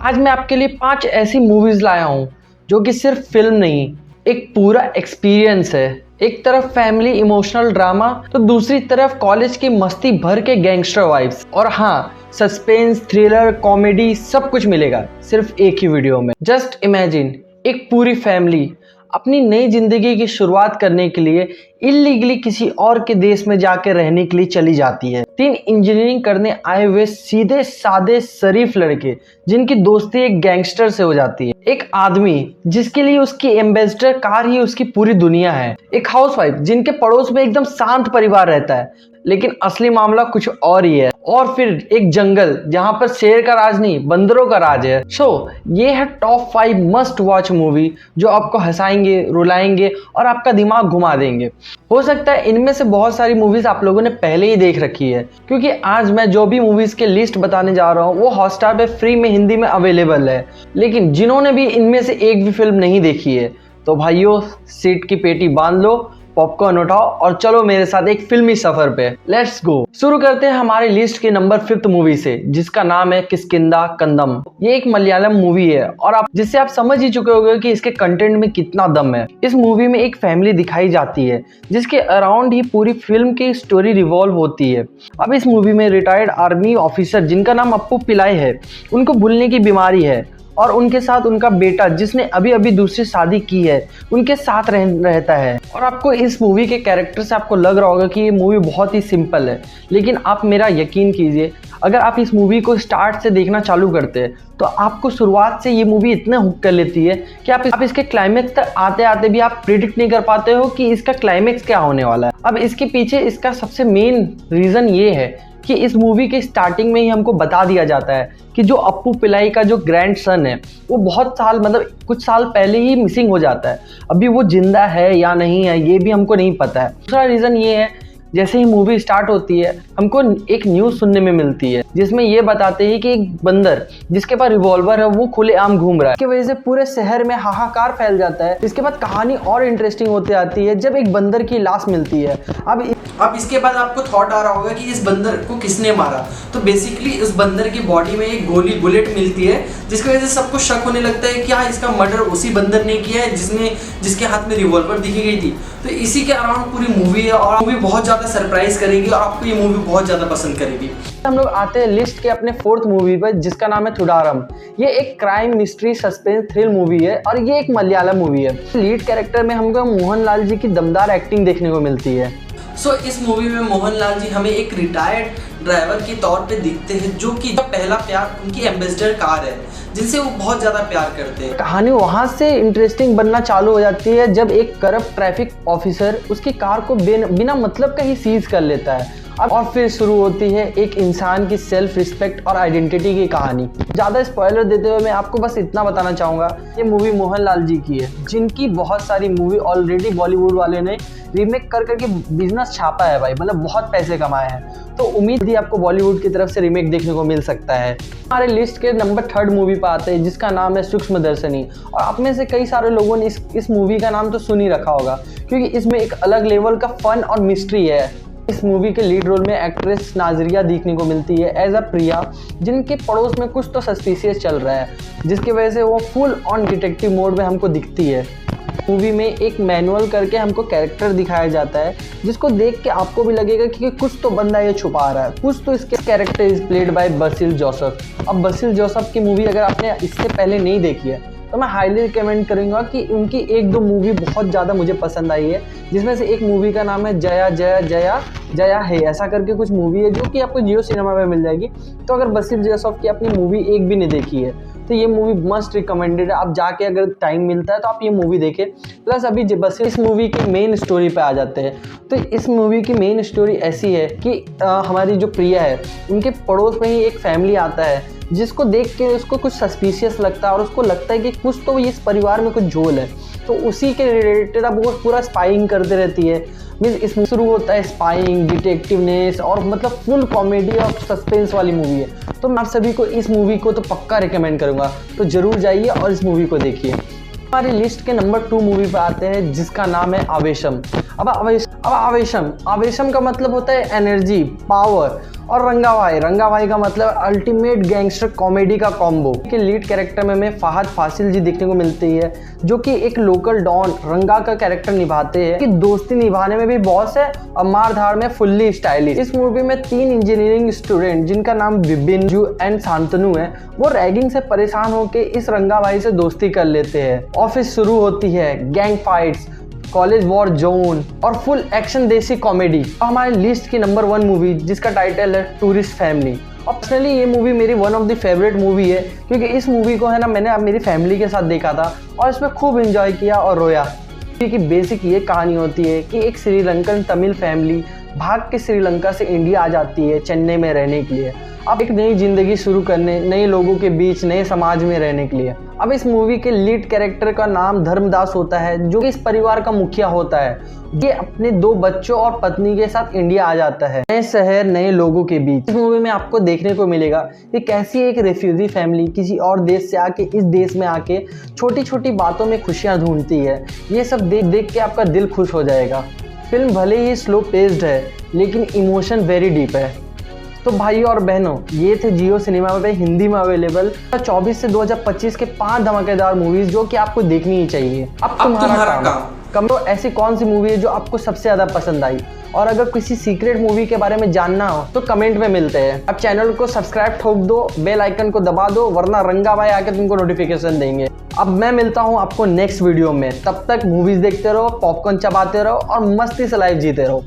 आज मैं आपके लिए 5 ऐसी मूवीज लाया हूँ जो कि सिर्फ फिल्म नहीं, एक पूरा एक्सपीरियंस है। एक तरफ फैमिली इमोशनल ड्रामा तो दूसरी तरफ कॉलेज की मस्ती भर के गैंगस्टर वाइब्स। और हाँ, सस्पेंस, थ्रिलर, कॉमेडी सब कुछ मिलेगा सिर्फ एक ही वीडियो में। जस्ट इमेजिन, एक पूरी फैमिली अपनी नई जिंदगी की शुरुआत करने के लिए इलीगली किसी और के देश में जाकर रहने के लिए चली जाती है। 3 इंजीनियरिंग करने आए हुए सीधे सादे शरीफ लड़के जिनकी दोस्ती एक गैंगस्टर से हो जाती है। एक आदमी जिसके लिए उसकी एम्बेसडर कार ही उसकी पूरी दुनिया है। एक हाउसवाइफ जिनके पड़ोस में एकदम शांत परिवार रहता है, लेकिन असली मामला कुछ और ही है। और फिर एक जंगल जहां पर शेर का राज नहीं, बंदरों का राज है। ये है टॉप 5 मस्ट वॉच मूवी जो आपको हंसाएंगे, रुलाएंगे और आपका दिमाग घुमा देंगे। हो सकता है इनमें से बहुत सारी मूवीज आप लोगों ने पहले ही देख रखी है, क्योंकि आज मैं जो भी मूवीज के लिस्ट बताने जा रहा हूँ वो हॉटस्टार पे फ्री में हिंदी में अवेलेबल है। लेकिन जिन्होंने भी इनमें से एक भी फिल्म नहीं देखी है तो भाइयों, सीट की पेटी बांध लो, पॉपकॉर्न उठाओ और चलो मेरे साथ एक फिल्मी सफर पे। Let's go. शुरू करते हैं हमारी लिस्ट के नंबर 5 मूवी से, जिसका नाम है किष्किंधा कंदम। ये एक मलयालम मूवी है और जिससे आप समझ ही चुके होंगे कि इसके कंटेंट में कितना दम है। इस मूवी में एक फैमिली दिखाई जाती है जिसके अराउंड ही पूरी फिल्म की स्टोरी रिवॉल्व होती है। अब इस मूवी में रिटायर्ड आर्मी ऑफिसर जिनका नाम अप्पू पिलाई है, उनको भूलने की बीमारी है और उनके साथ उनका बेटा जिसने अभी अभी दूसरी शादी की है उनके साथ रहता है। और आपको इस मूवी के कैरेक्टर से आपको लग रहा होगा कि ये मूवी बहुत ही सिंपल है, लेकिन आप मेरा यकीन कीजिए, अगर आप इस मूवी को स्टार्ट से देखना चालू करते हैं तो आपको शुरुआत से ये मूवी इतना हुक कर लेती है कि आप इसके क्लाइमेक्स तक आते आते भी आप प्रिडिक्ट नहीं कर पाते हो कि इसका क्लाइमेक्स क्या होने वाला है। अब इसके पीछे इसका सबसे मेन रीज़न ये है कि इस मूवी के स्टार्टिंग में ही हमको बता दिया जाता है कि जो अप्पू पिलाई का जो ग्रैंड सन है वो बहुत साल, मतलब कुछ साल पहले ही मिसिंग हो जाता है। अभी वो जिंदा है या नहीं है ये भी हमको नहीं पता है। दूसरा रीज़न ये है, जैसे ही मूवी स्टार्ट होती है हमको एक न्यूज़ सुनने में मिलती है जिसमें ये बताते हैं कि एक बंदर जिसके पास रिवॉल्वर है वो खुलेआम घूम रहा है। इसकी वजह से पूरे शहर में हाहाकार फैल जाता है। इसके बाद कहानी और इंटरेस्टिंग होती आती है जब एक बंदर की लाश मिलती है। अब इसके बाद आपको थॉट आ रहा होगा कि इस बंदर को किसने मारा। तो बेसिकली इस बंदर की बॉडी में एक बुलेट मिलती है जिसकी वजह से सबको शक होने लगता है कि हाँ, इसका मर्डर उसी बंदर ने किया है जिसके हाथ में रिवॉल्वर दिखी गई थी। तो इसी के अराउंड पूरी मूवी है और मूवी बहुत ज़्यादा सरप्राइज करेगी और आपको ये मूवी बहुत ज़्यादा पसंद करेगी। हम लोग आते हैं लिस्ट के अपने 4th मूवी पर, जिसका नाम है थुडारम। ये एक crime, mystery, suspense, thrill movie है और ये एक मलयालम मूवी है। लीड कैरेक्टर में हमको मोहनलाल जी की दमदार एक्टिंग देखने को मिलती है। इस मूवी में मोहनलाल जी हमें एक रिटायर्ड ड्राइवर के तौर पे दिखते हैं जो कि पहला प्यार उनकी एम्बेसडर कार है जिनसे वो बहुत ज़्यादा प्यार करते हैं। कहानी वहाँ से इंटरेस्टिंग बनना चालू हो जाती है जब एक करप्ट ट्रैफिक ऑफिसर उसकी कार को बिना मतलब का ही सीज कर लेता है। और फिर शुरू होती है एक इंसान की सेल्फ रिस्पेक्ट और आइडेंटिटी की कहानी। ज़्यादा स्पॉइलर देते हुए मैं आपको बस इतना बताना चाहूँगा, ये मूवी मोहनलाल जी की है जिनकी बहुत सारी मूवी ऑलरेडी बॉलीवुड वाले ने रीमेक कर करके बिजनेस छापा है भाई, मतलब बहुत पैसे कमाए हैं। तो उम्मीद ही आपको बॉलीवुड की तरफ से रीमेक देखने को मिल सकता है। हमारे लिस्ट के नंबर 3rd मूवी पर आते हैं जिसका नाम है सूक्ष्मदर्शनी। और आप में से कई सारे लोगों ने इस मूवी का नाम तो सुन ही रखा होगा, क्योंकि इसमें एक अलग लेवल का फन और मिस्ट्री है। इस मूवी के लीड रोल में एक्ट्रेस नाजरिया देखने को मिलती है एज अ प्रिया, जिनके पड़ोस में कुछ तो सस्पिशियस चल रहा है, जिसकी वजह से वो फुल ऑन डिटेक्टिव मोड में हमको दिखती है। मूवी में एक मैनुअल करके हमको कैरेक्टर दिखाया जाता है जिसको देख के आपको भी लगेगा कि कुछ तो बंदा ये छुपा रहा है, कुछ तो। इसके character is played by basil Joseph. अब बसिल जोसेफ की मूवी अगर आपने इससे पहले नहीं देखी है तो मैं हाईली रिकमेंड करूँगा कि उनकी 1-2 मूवी बहुत ज़्यादा मुझे पसंद आई है, जिसमें से एक मूवी का नाम है जया जया जया जया है, ऐसा करके कुछ मूवी है जो कि आपको जियो सिनेमा में मिल जाएगी। तो अगर बसिल जोसेफ की अपनी मूवी एक भी नहीं देखी है तो ये मूवी मस्ट रिकमेंडेड है। आप जाके अगर टाइम मिलता है तो आप ये मूवी देखें। प्लस अभी बस इस मूवी की मेन स्टोरी पे आ जाते हैं। तो इस मूवी की मेन स्टोरी ऐसी है कि हमारी जो प्रिया है उनके पड़ोस में ही एक फैमिली आता है जिसको देख के उसको कुछ सस्पिशियस लगता है और उसको लगता है कि कुछ तो इस परिवार में कुछ झोल है। तो उसी के रिलेटेड अब वो पूरा स्पाइंग करते रहती है। मीन्स इसमें शुरू होता है स्पाइंग, डिटेक्टिवनेस और मतलब फुल कॉमेडी और सस्पेंस वाली मूवी है। तो मैं आप सभी को इस मूवी को तो पक्का रिकमेंड करूँगा, तो ज़रूर जाइए और इस मूवी को देखिए। हमारी लिस्ट के नंबर 2 मूवी पर आते हैं जिसका नाम है आवेशम। अब आवेशम का मतलब होता है एनर्जी, पावर और रंगा भाई का मतलब अल्टीमेट गैंगस्टर कॉमेडी का कॉम्बो के लीड कैरेक्टर में हमें फहद फासिल जी देखने को मिलती है, जो कि एक लोकल डॉन रंगा का कैरेक्टर निभाते हैं कि दोस्ती निभाने में भी बॉस है और मार धाड़ में फुल्ली स्टाइलिश। इस मूवी में 3 इंजीनियरिंग स्टूडेंट जिनका नाम विपिन, जू एंड शांतनु है, वो रैगिंग से परेशान होकर इस रंगा भाई से दोस्ती कर लेते हैं। ऑफिस शुरू होती है, gang fights, college war zone और फुल एक्शन देसी कॉमेडी। हमारे लिस्ट की नंबर 1 मूवी जिसका टाइटल है टूरिस्ट फैमिली। और पर्सनली ये मूवी मेरी one of the favourite movie है, क्योंकि इस मूवी को है ना मैंने मेरी फैमिली के साथ देखा था और इसमें खूब एंजॉय किया और रोया। क्योंकि बेसिक ये कहानी होती है कि एक श्रीलंकन तमिल फैमिली भाग के श्रीलंका से इंडिया आ जाती है चेन्नई में रहने के लिए, अब एक नई जिंदगी शुरू करने, नए लोगों के बीच, नए समाज में रहने के लिए। अब इस मूवी के लीड कैरेक्टर का नाम धर्मदास होता है, जो कि इस परिवार का मुखिया होता है। ये अपने 2 बच्चों और पत्नी के साथ इंडिया आ जाता है, नए शहर, नए लोगों के बीच। इस मूवी में आपको देखने को मिलेगा कि कैसी एक रेफ्यूजी फैमिली किसी और देश से आके इस देश में आके छोटी छोटी बातों में खुशियां ढूंढती है। ये सब देख देख के आपका दिल खुश हो जाएगा। फिल्म भले ही स्लो पेस्ड है, लेकिन इमोशन वेरी डीप है। तो भाई और बहनों, ये थे जियो सिनेमा पे हिंदी में अवेलेबल 2024 से 2025 के 5 धमाकेदार मूवीज जो कि आपको देखनी ही चाहिए। अब तुम्हारा काम कमेंट ऐसी कौन सी मूवी है जो आपको सबसे ज्यादा पसंद आई, और अगर किसी सीक्रेट मूवी के बारे में जानना हो तो कमेंट में मिलते हैं। अब चैनल को सब्सक्राइब ठोक दो, बेल आइकन को दबा दो, वरना रंगा भाई आके तुमको नोटिफिकेशन देंगे। अब मैं मिलता हूँ आपको नेक्स्ट वीडियो में, तब तक मूवीज देखते रहो, पॉपकॉर्न चबाते रहो और मस्ती से लाइफ जीते रहो।